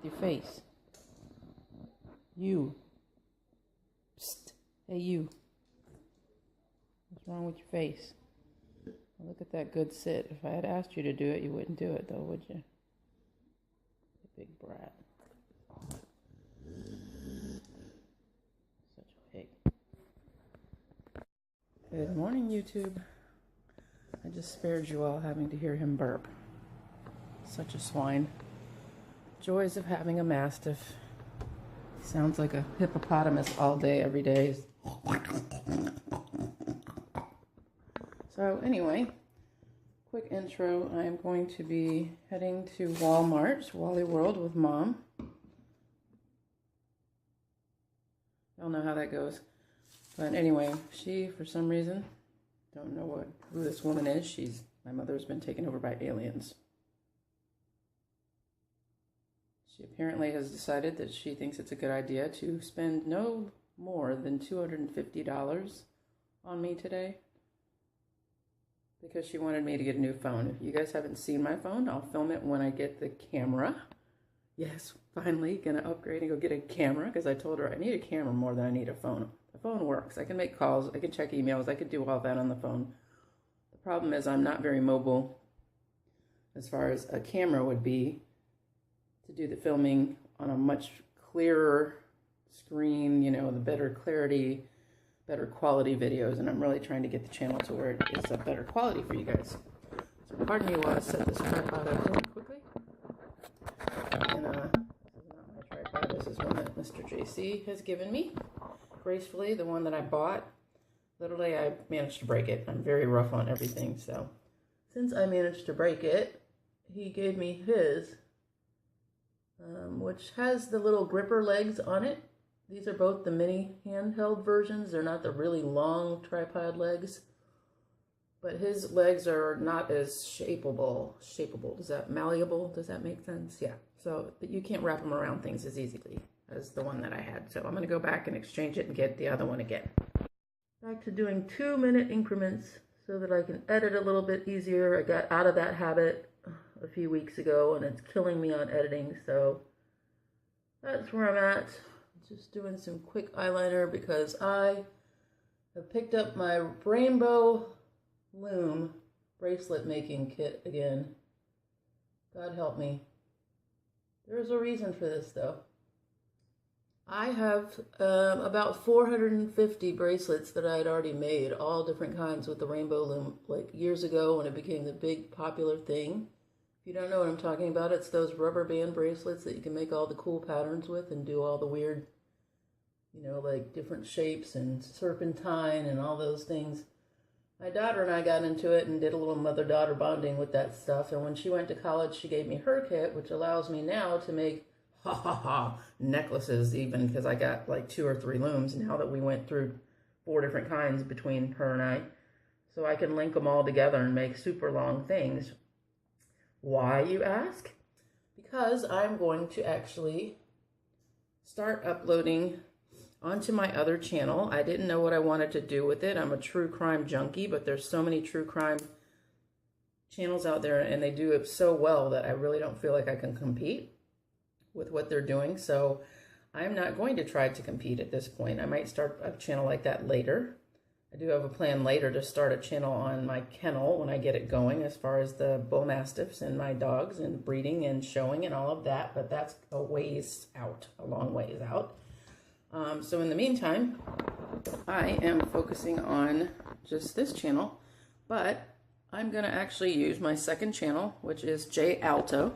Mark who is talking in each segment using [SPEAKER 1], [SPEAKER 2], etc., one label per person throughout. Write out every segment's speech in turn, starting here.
[SPEAKER 1] with your face? You. Psst. Hey, you. What's wrong with your face? Look at that good sit. If I had asked you to do it, you wouldn't do it, though, would you? Big brat. Such a pig. Good morning, YouTube. I just spared you all having to hear him burp. Such a swine. Joys of having a mastiff. He sounds like a hippopotamus all day, every day. So anyway, quick intro. I am going to be heading to Walmart, Wally World, with Mom. Y'all know how that goes. But anyway, she, for some reason, don't know who this woman is. My mother's been taken over by aliens. She apparently has decided that she thinks it's a good idea to spend no more than $250 on me today because she wanted me to get a new phone. If you guys haven't seen my phone, I'll film it when I get the camera. Yes, finally gonna upgrade and go get a camera because I told her I need a camera more than I need a phone. The phone works. I can make calls, I can check emails, I can do all that on the phone. The problem is I'm not very mobile as far as a camera would be to do the filming on a much clearer screen, you know, the better clarity, better quality videos, and I'm really trying to get the channel to where it is a better quality for you guys. So pardon me while I set this tripod up really quickly. And this is not my tripod, this is one that Mr. JC has given me gracefully, the one that I bought. Literally, I managed to break it. I'm very rough on everything, so since I managed to break it, he gave me his, which has the little gripper legs on it. These are both the mini handheld versions. They're not the really long tripod legs, but his legs are not as shapeable. Does that malleable? Does that make sense? Yeah. So you can't wrap them around things as easily as the one that I had. So I'm going to go back and exchange it and get the other one again. Back to doing 2-minute increments so that I can edit a little bit easier. I got out of that habit a few weeks ago and it's killing me on editing. So that's where I'm at. Just doing some quick eyeliner because I have picked up my rainbow loom bracelet making kit again. God help me. There's a reason for this though. I have about 450 bracelets that I had already made, all different kinds with the rainbow loom, like years ago when it became the big popular thing. If you don't know what I'm talking about, it's those rubber band bracelets that you can make all the cool patterns with and do all the weird, you know, like different shapes and serpentine and all those things. My daughter and I got into it and did a little mother-daughter bonding with that stuff. And when she went to college, she gave me her kit, which allows me now to make necklaces, even because I got like 2 or 3 looms now that we went through 4 different kinds between her and I. So I can link them all together and make super long things. Why, you ask? Because I'm going to actually start uploading onto my other channel. I didn't know what I wanted to do with it. I'm a true crime junkie, but there's so many true crime channels out there and they do it so well that I really don't feel like I can compete with what they're doing. So I'm not going to try to compete at this point. I might start a channel like that later. I do have a plan later to start a channel on my kennel when I get it going as far as the bull mastiffs and my dogs and breeding and showing and all of that, but that's a ways out, a long ways out. So in the meantime, I am focusing on just this channel, but I'm going to actually use my second channel, which is j-alto,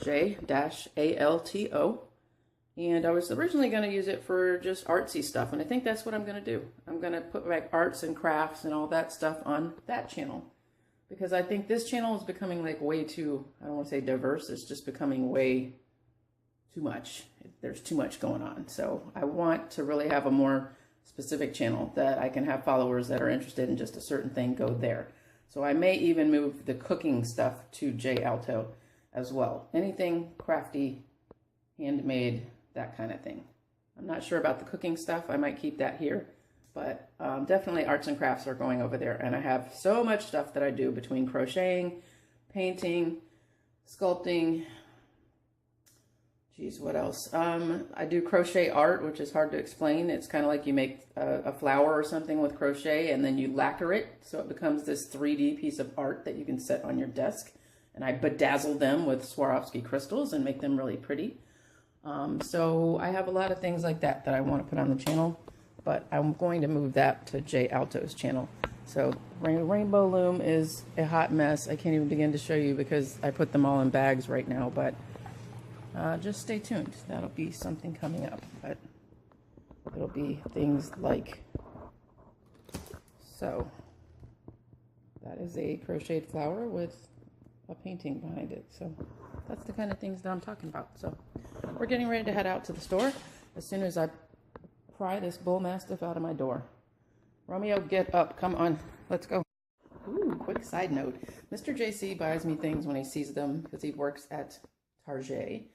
[SPEAKER 1] J-alto. And I was originally going to use it for just artsy stuff, and I think that's what I'm going to do. I'm going to put like arts and crafts and all that stuff on that channel because I think this channel is becoming like way too, I don't want to say diverse, it's just becoming way too much. There's too much going on. So I want to really have a more specific channel that I can have followers that are interested in just a certain thing go there. So I may even move the cooking stuff to j-alto as well. Anything crafty, handmade, that kind of thing. I'm not sure about the cooking stuff. I might keep that here, but definitely arts and crafts are going over there. And I have so much stuff that I do between crocheting, painting, sculpting, Geez, what else? I do crochet art, which is hard to explain. It's kind of like you make a flower or something with crochet and then you lacquer it so it becomes this 3D piece of art that you can set on your desk. And I bedazzle them with Swarovski crystals and make them really pretty. So I have a lot of things like that I want to put on the channel, but I'm going to move that to j-alto's channel. So Rainbow Loom is a hot mess. I can't even begin to show you because I put them all in bags right now, but just stay tuned. That'll be something coming up, but it'll be things like so. That is a crocheted flower with a painting behind it. So that's the kind of things that I'm talking about. So we're getting ready to head out to the store as soon as I pry this bull mastiff out of my door. Romeo, get up. Come on. Let's go. Ooh, quick side note. Mr. JC buys me things when he sees them because he works at Target.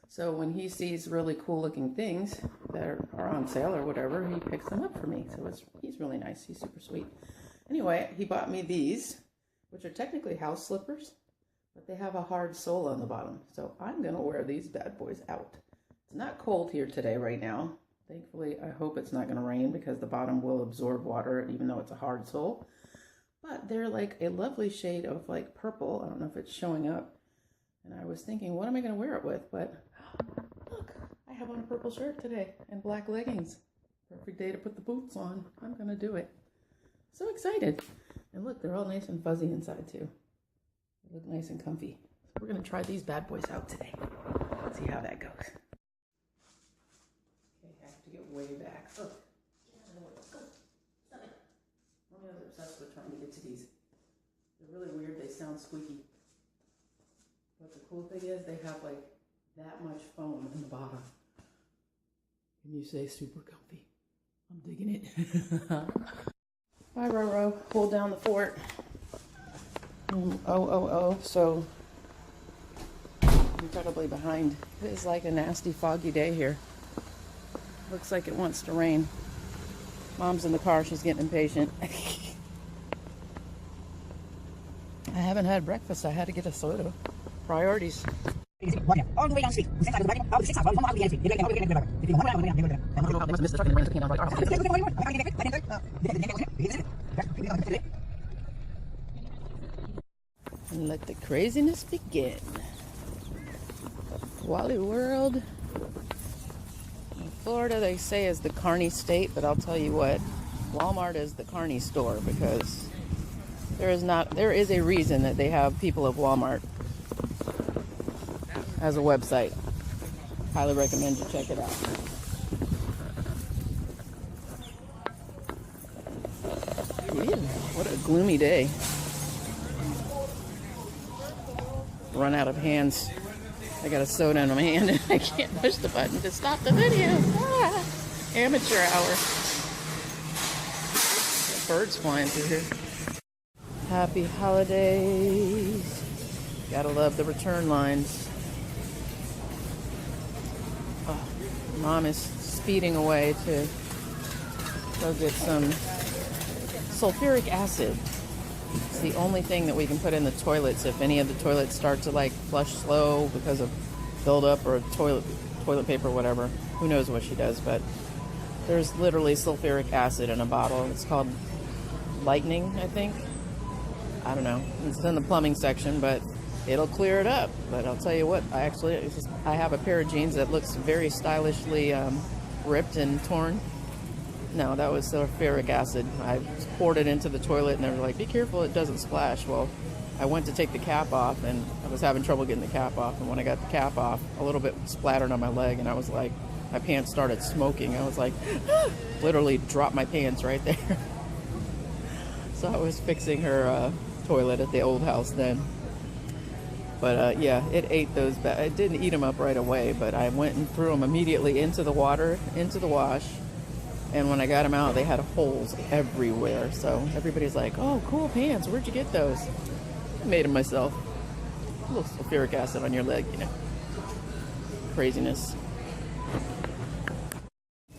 [SPEAKER 1] So when he sees really cool looking things that are on sale or whatever, he picks them up for me. So he's really nice. He's super sweet. Anyway, he bought me these, which are technically house slippers, but they have a hard sole on the bottom. So I'm going to wear these bad boys out. It's not cold here today right now. Thankfully, I hope it's not going to rain because the bottom will absorb water even though it's a hard sole. But they're like a lovely shade of like purple. I don't know if it's showing up. And I was thinking, what am I going to wear it with? But look, I have on a purple shirt today and black leggings. Perfect day to put the boots on. I'm going to do it. So excited. And look, they're all nice and fuzzy inside too. They look nice and comfy. So we're going to try these bad boys out today. Let's see how that goes. Okay, I have to get way back. Oh, let's go. Romeo's obsessed with trying to get to these. They're really weird. They sound squeaky. But the cool thing is they have like that much foam in the bottom. And you say super comfy. I'm digging it. Bye, Roro. Hold down the fort. So incredibly behind. It is like a nasty foggy day here. Looks like it wants to rain. Mom's in the car. She's getting impatient. I haven't had breakfast. I had to get a soda. Priorities. All the way down the street. And let the craziness begin. Wally World. In Florida, they say is the carny state, but I'll tell you what, Walmart is the carny store because there is a reason that they have people of Walmart as a website. Highly recommend you check it out. Ew, what a gloomy day. Run out of hands. I got a soda in my hand and I can't push the button to stop the video. Ah, amateur hour. Birds flying through here. Happy holidays. Gotta love the return lines. Oh, Mom is speeding away to go get some sulfuric acid. It's the only thing that we can put in the toilets if any of the toilets start to like flush slow because of buildup or toilet paper or whatever. Who knows what she does, but there's literally sulfuric acid in a bottle. It's called Lightning, I think. I don't know. It's in the plumbing section, but it'll clear it up. But I'll tell you what, I have a pair of jeans that looks very stylishly ripped and torn. No, that was sulfuric acid. I poured it into the toilet and they were like, be careful it doesn't splash. Well, I went to take the cap off and I was having trouble getting the cap off. And when I got the cap off, a little bit splattered on my leg and I was like, my pants started smoking. I was like, ah! Literally dropped my pants right there. So I was fixing her toilet at the old house then. But yeah, it ate those it didn't eat them up right away, but I went and threw them immediately into the water, into the wash. And when I got them out, they had holes everywhere. So everybody's like, oh, cool pants. Where'd you get those? I made them myself. A little sulfuric acid on your leg, you know. Craziness.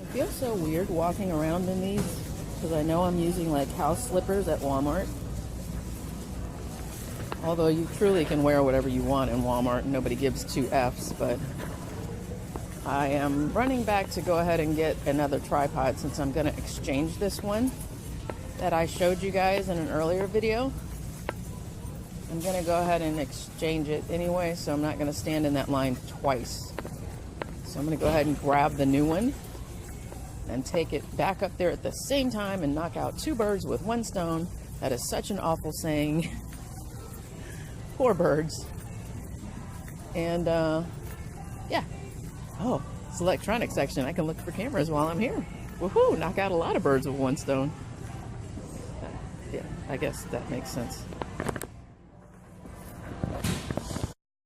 [SPEAKER 1] I feel so weird walking around in these because I know I'm using like house slippers at Walmart. Although you truly can wear whatever you want in Walmart and nobody gives two Fs, but I am running back to go ahead and get another tripod since I'm going to exchange this one that I showed you guys in an earlier video. I'm going to go ahead and exchange it anyway, so I'm not going to stand in that line twice. So I'm going to go ahead and grab the new one and take it back up there at the same time and knock out two birds with one stone. That is such an awful saying. Poor birds. And yeah. Oh, it's electronics section. I can look for cameras while I'm here. Woohoo! Knock out a lot of birds with one stone. Yeah, I guess that makes sense.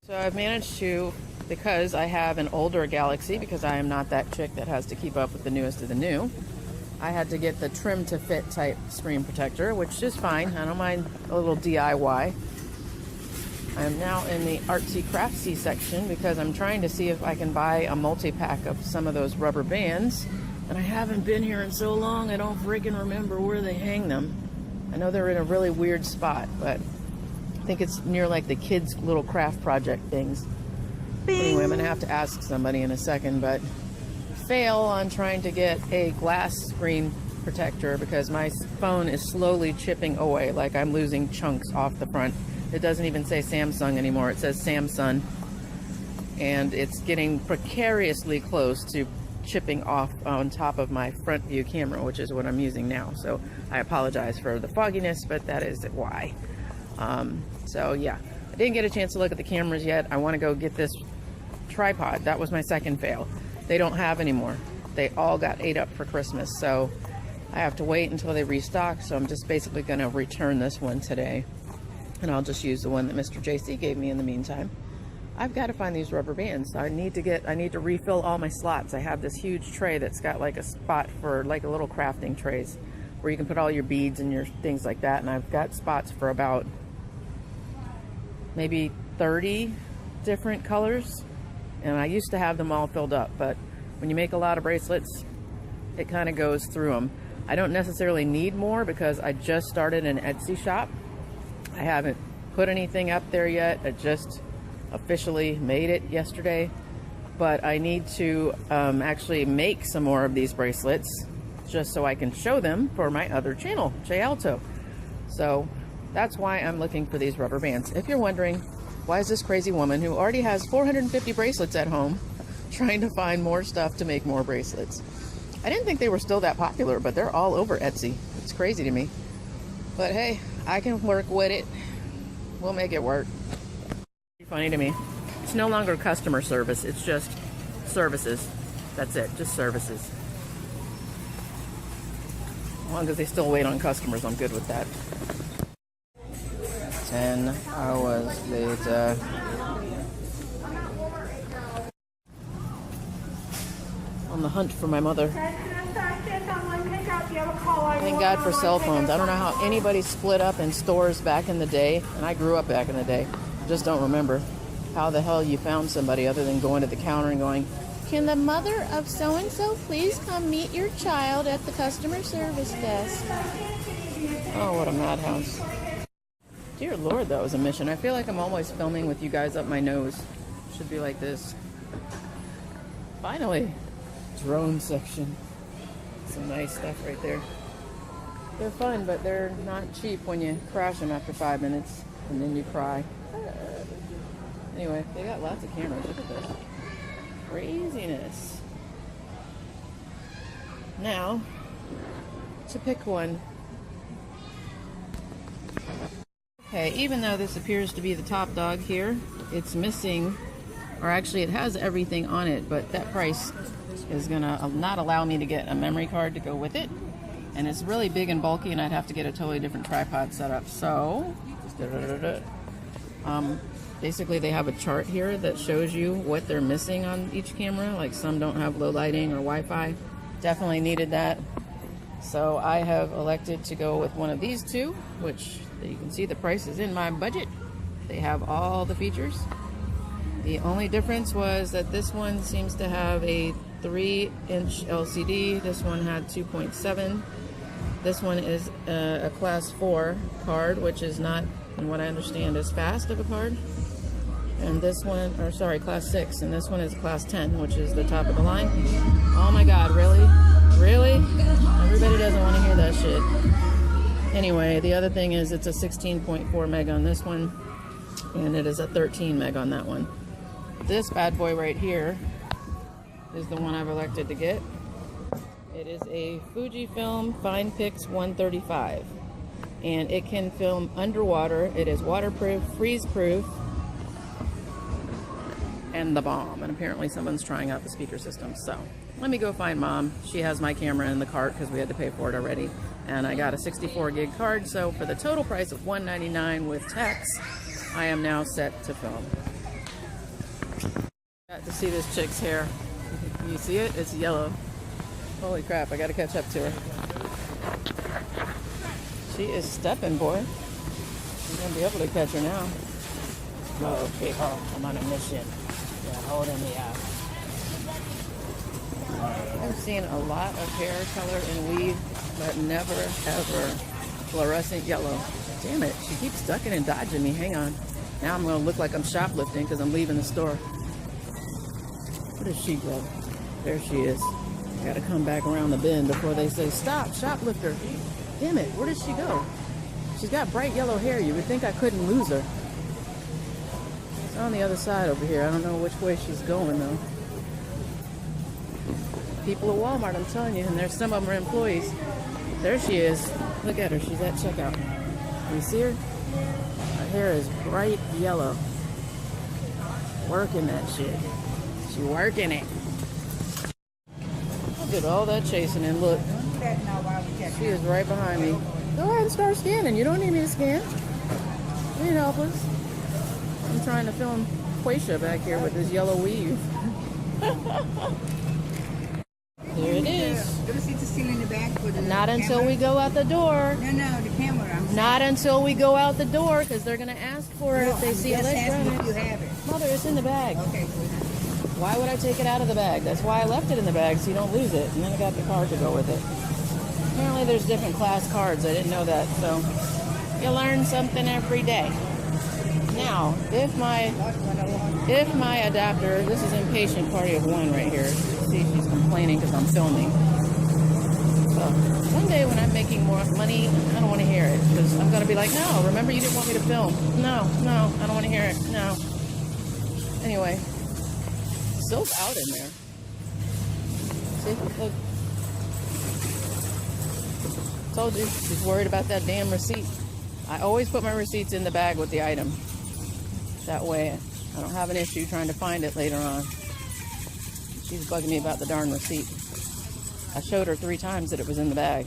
[SPEAKER 1] So I've managed to, because I have an older Galaxy, because I am not that chick that has to keep up with the newest of the new, I had to get the trim to fit type screen protector, which is fine. I don't mind a little DIY. I am now in the artsy craftsy section because I'm trying to see if I can buy a multi-pack of some of those rubber bands. And I haven't been here in so long, I don't freaking remember where they hang them. I know they're in a really weird spot, but I think it's near like the kids' little craft project things. Anyway, I'm going to have to ask somebody in a second, but fail on trying to get a glass screen protector because my phone is slowly chipping away, like I'm losing chunks off the front. It doesn't even say Samsung anymore, it says Samsung, and it's getting precariously close to chipping off on top of my front view camera, which is what I'm using now. So I apologize for the fogginess, but that is why. So yeah, I didn't get a chance to look at the cameras yet. I want to go get this tripod. That was my second fail. They don't have anymore. They all got ate up for Christmas, so I have to wait until they restock. So I'm just basically going to return this one today, and I'll just use the one that Mr. JC gave me in the meantime. I've got to find these rubber bands. I need to refill all my slots. I have this huge tray that's got like a spot for like a little crafting trays where you can put all your beads and your things like that, and I've got spots for about maybe 30 different colors, and I used to have them all filled up, but when you make a lot of bracelets, it kind of goes through them. I don't necessarily need more because I just started an Etsy shop. I haven't put anything up there yet. I just officially made it yesterday, but I need to actually make some more of these bracelets just so I can show them for my other channel, j-alto. So that's why I'm looking for these rubber bands. If you're wondering, why is this crazy woman who already has 450 bracelets at home trying to find more stuff to make more bracelets? I didn't think they were still that popular, but they're all over Etsy. It's crazy to me. But hey, I can work with it. We'll make it work. Funny to me. It's no longer customer service. It's just services. That's it. Just services. As long as they still wait on customers, I'm good with that. 10 hours later. On the hunt for my mother. Thank God for cell phones. I don't know how anybody split up in stores back in the day, and I grew up back in the day. I just don't remember how the hell you found somebody other than going to the counter and going, "Can the mother of so-and-so please come meet your child at the customer service desk?" Oh, what a madhouse. Dear Lord, that was a mission. I feel like I'm always filming with you guys up my nose. Should be like this. Finally, drone section. Some nice stuff right there. They're fun, but they're not cheap when you crash them after 5 minutes and then you cry. Anyway, they got lots of cameras. Look at this. Craziness. Now, to pick one. Okay, even though this appears to be the top dog here, it's missing, or actually it has everything on it, but that price is gonna not allow me to get a memory card to go with it. And it's really big and bulky, and I'd have to get a totally different tripod setup. So, basically they have a chart here that shows you what they're missing on each camera. Like some don't have low lighting or Wi-Fi. Definitely needed that. So I have elected to go with one of these two, which you can see the price is in my budget. They have all the features. The only difference was that this one seems to have a 3-inch LCD. This one had 2.7. This one is a class 4 card, which is not, in what I understand, as fast of a card. And this one, or sorry, class 6, and this one is class 10, which is the top of the line. Oh my God, really? Really? Everybody doesn't want to hear that shit. Anyway, the other thing is it's a 16.4 meg on this one, and it is a 13 meg on that one. This bad boy right here is the one I've elected to get. It is a Fujifilm FinePix 135, and it can film underwater. It is waterproof, freeze-proof, and the bomb. And apparently someone's trying out the speaker system. So let me go find Mom. She has my camera in the cart because we had to pay for it already. And I got a 64 gig card. So for the total price of $199 with tax, I am now set to film. Got to see this chick's hair. You see it? It's yellow. Holy crap, I gotta catch up to her. She is stepping, boy. I'm gonna be able to catch her now. Oh, okay, I'm on a mission. Yeah, holding me out. I've seen a lot of hair color and weave, but never ever fluorescent yellow. Damn it, she keeps ducking and dodging me. Hang on. Now I'm gonna look like I'm shoplifting because I'm leaving the store. Where did she go? There she is. Gotta come back around the bend before they say, stop, shoplifter. Damn it, where did she go? She's got bright yellow hair. You would think I couldn't lose her. It's on the other side over here. I don't know which way she's going though. People at Walmart, I'm telling you, and there's some of them are employees. There she is. Look at her, she's at checkout. You see her? Her hair is bright yellow. Working that shit. She working it. I did all that chasing and look. She is right behind me. Go ahead and start scanning. You don't need me to scan. You need help us. I'm trying to film Quaisha back here with this yellow weave. There it is. Not until we go out the door.
[SPEAKER 2] No, the camera.
[SPEAKER 1] Not until we go out the door, because they're going to ask for it if they see electronics.
[SPEAKER 2] If you have it.
[SPEAKER 1] Mother, it's in the bag.
[SPEAKER 2] Okay.
[SPEAKER 1] Why would I take it out of the bag? That's why I left it in the bag, so you don't lose it. And then I got the card to go with it. Apparently there's different class cards. I didn't know that, so you learn something every day. Now, if my adapter, this is impatient party of one right here. See, she's complaining because I'm filming. So one day when I'm making more money, I don't want to hear it because I'm going to be like, no, remember you didn't want me to film. No, I don't want to hear it. No. Anyway, soap out in there. See, look. Told you, she's worried about that damn receipt. I always put my receipts in the bag with the item. That way I don't have an issue trying to find it later on. She's bugging me about the darn receipt. I showed her 3 times that it was in the bag.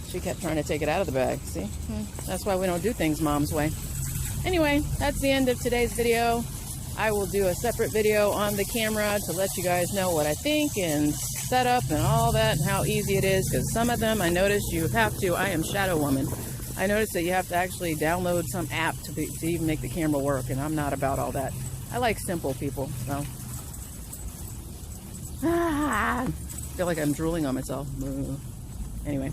[SPEAKER 1] She kept trying to take it out of the bag. See? That's why we don't do things Mom's way. Anyway, that's the end of today's video. I will do a separate video on the camera to let you guys know what I think and setup and all that and how easy it is, because some of them I noticed you have to. I am Shadow Woman. I noticed that you have to actually download some app to even make the camera work, and I'm not about all that. I like simple people, so. I feel like I'm drooling on myself. Anyway,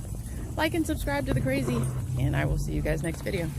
[SPEAKER 1] like and subscribe to The Crazy, and I will see you guys next video.